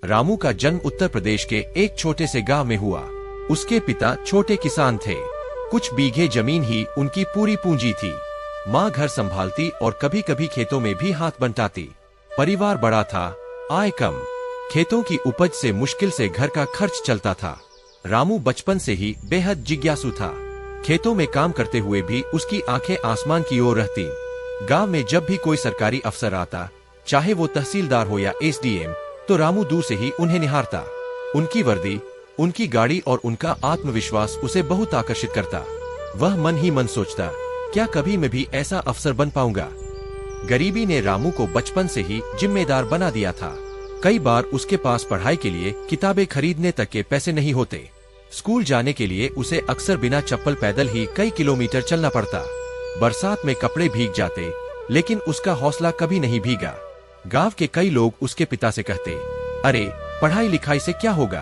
रामू का जन्म उत्तर प्रदेश के एक छोटे से गांव में हुआ। उसके पिता छोटे किसान थे। कुछ बीघे जमीन ही उनकी पूरी पूंजी थी। माँ घर संभालती और कभी कभी खेतों में भी हाथ बंटाती। परिवार बड़ा था, आय कम। खेतों की उपज से मुश्किल से घर का खर्च चलता था। रामू बचपन से ही बेहद जिज्ञासु था। खेतों में काम करते हुए भी उसकी आंखें आसमान की ओर रहती। गांव में जब भी कोई सरकारी अफसर आता, चाहे वो तहसीलदार हो या एसडीएम, तो रामू दूर से ही उन्हें निहारता। उनकी वर्दी, उनकी गाड़ी और उनका आत्मविश्वास उसे बहुत आकर्षित करता। वह मन ही मन सोचता, क्या कभी मैं भी ऐसा अफसर बन पाऊंगा। गरीबी ने रामू को बचपन से ही जिम्मेदार बना दिया था। कई बार उसके पास पढ़ाई के लिए किताबें खरीदने तक के पैसे नहीं होते। स्कूल जाने के लिए उसे अक्सर बिना चप्पल पैदल ही कई किलोमीटर चलना पड़ता। बरसात में कपड़े भीग जाते, लेकिन उसका हौसला कभी नहीं भीगा। गांव के कई लोग उसके पिता से कहते, अरे पढ़ाई लिखाई से क्या होगा,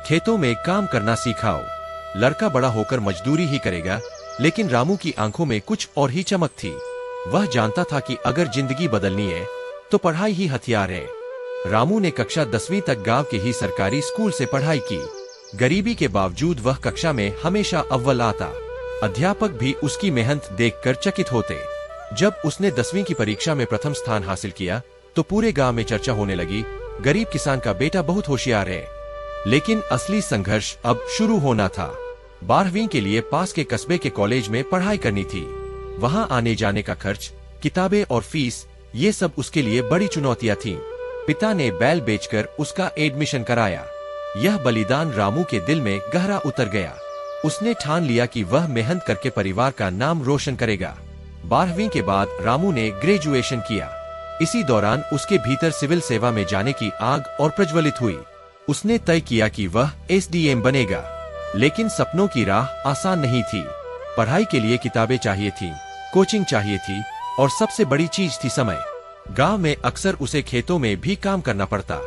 खेतों में काम करना सिखाओ, लड़का बड़ा होकर मजदूरी ही करेगा। लेकिन रामू की आंखों में कुछ और ही चमक थी। वह जानता था कि अगर जिंदगी बदलनी है तो पढ़ाई ही हथियार है। रामू ने कक्षा 10वीं तक गांव के ही सरकारी स्कूल से पढ़ाई की। गरीबी के बावजूद वह कक्षा में हमेशा अव्वल आता। अध्यापक भी उसकी मेहनत देखकर चकित होते। जब उसने 10वीं की परीक्षा में प्रथम स्थान हासिल किया तो पूरे गांव में चर्चा होने लगी, गरीब किसान का बेटा बहुत होशियार है। लेकिन असली संघर्ष अब शुरू होना था। 12वीं के लिए पास के कस्बे के कॉलेज में पढ़ाई करनी थी। वहां आने जाने का खर्च, किताबें और फीस, ये सब उसके लिए बड़ी चुनौतियां थीं। पिता ने बैल बेचकर उसका एडमिशन कराया। यह बलिदान रामू के दिल में गहरा उतर गया। उसने ठान लिया कि वह मेहनत करके परिवार का नाम रोशन करेगा। 12वीं के बाद रामू ने ग्रेजुएशन किया। इसी दौरान उसके भीतर सिविल सेवा में जाने की आग और प्रज्वलित हुई। उसने तय किया कि वह एसडीएम बनेगा। लेकिन सपनों की राह आसान नहीं थी। पढ़ाई के लिए किताबें चाहिए थी, कोचिंग चाहिए थी और सबसे बड़ी चीज थी समय। गांव में अक्सर उसे खेतों में भी काम करना पड़ता।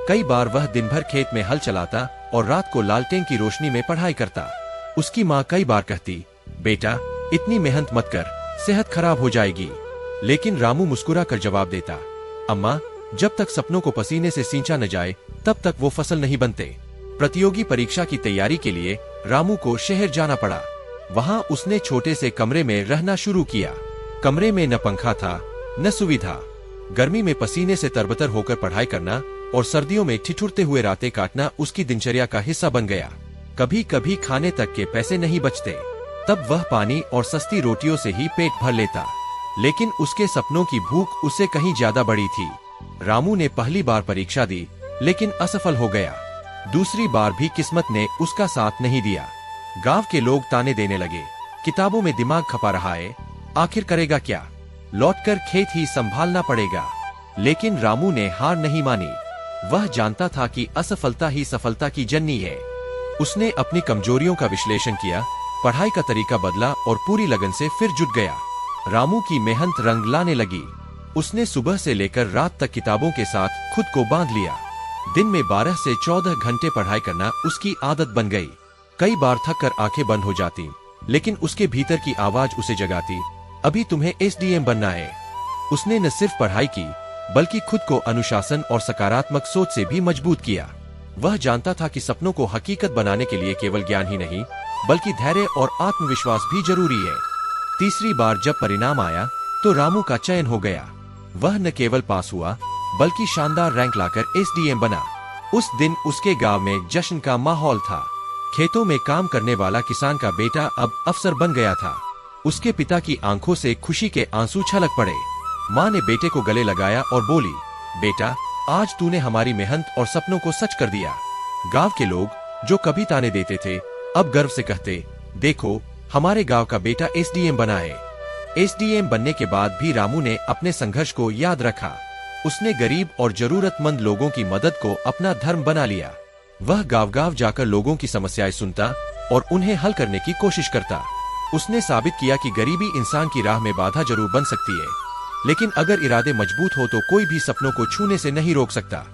कई बार वह दिन भर खेत में हल चलाता और रात को लालटेन की रोशनी में पढ़ाई करता। उसकी माँ कई बार कहती, बेटा इतनी मेहनत मत कर, सेहत खराब हो जाएगी। लेकिन रामू मुस्कुरा कर जवाब देता, अम्मा जब तक सपनों को पसीने से सींचा न जाए तब तक वो फसल नहीं बनते। प्रतियोगी परीक्षा की तैयारी के लिए रामू को शहर जाना पड़ा। वहाँ उसने छोटे से कमरे में रहना शुरू किया। कमरे में न पंखा था न सुविधा। गर्मी में पसीने से तरबतर होकर पढ़ाई करना और सर्दियों में ठिठुरते हुए रातें काटना उसकी दिनचर्या का हिस्सा बन गया। कभी कभी खाने तक के पैसे नहीं बचते, तब वह पानी और सस्ती रोटियों से ही पेट भर लेता। लेकिन उसके सपनों की भूख उससे कहीं ज्यादा बड़ी थी। रामू ने पहली बार परीक्षा दी, लेकिन असफल हो गया। दूसरी बार भी किस्मत ने उसका साथ नहीं दिया। गांव के लोग ताने देने लगे, किताबों में दिमाग खपा रहा है, आखिर करेगा क्या, लौटकर खेत ही संभालना पड़ेगा। लेकिन रामू ने हार नहीं मानी। वह जानता था कि असफलता ही सफलता की जननी है। उसने अपनी कमजोरियों का विश्लेषण किया, पढ़ाई का तरीका बदला और पूरी लगन से फिर जुट गया। रामू की मेहनत रंग लाने लगी। उसने सुबह से लेकर रात तक किताबों के साथ खुद को बांध लिया। दिन में 12 से 14 घंटे पढ़ाई करना उसकी आदत बन गई। कई बार थक कर आंखें बंद हो जाती, लेकिन उसके भीतर की आवाज उसे जगाती, अभी तुम्हें एसडीएम बनना है। उसने न सिर्फ पढ़ाई की, बल्कि खुद को अनुशासन और सकारात्मक सोच से भी मजबूत किया। वह जानता था कि सपनों को हकीकत बनाने के लिए केवल ज्ञान ही नहीं, बल्कि धैर्य और आत्मविश्वास भी जरूरी है। तीसरी बार जब परिणाम आया तो रामू का चयन हो गया। वह न केवल पास हुआ, बल्कि शानदार रैंक लाकर एसडीएम बना। उस दिन उसके गांव में जश्न का माहौल था। खेतों में काम करने वाला किसान का बेटा अब अफसर बन गया था। उसके पिता की आंखों से खुशी के आंसू छलक पड़े। माँ ने बेटे को गले लगाया और बोली, बेटा आज तूने हमारी मेहनत और सपनों को सच कर दिया। गांव के लोग जो कभी ताने देते थे, अब गर्व से कहते, देखो हमारे गांव का बेटा एसडीएम बना है। एसडीएम बनने के बाद भी रामू ने अपने संघर्ष को याद रखा। उसने गरीब और जरूरतमंद लोगों की मदद को अपना धर्म बना लिया। वह गांव-गांव जाकर लोगों की समस्याएं सुनता और उन्हें हल करने की कोशिश करता। उसने साबित किया कि गरीबी इंसान की राह में बाधा जरूर बन सकती है, लेकिन अगर इरादे मजबूत हो तो कोई भी सपनों को छूने से नहीं रोक सकता।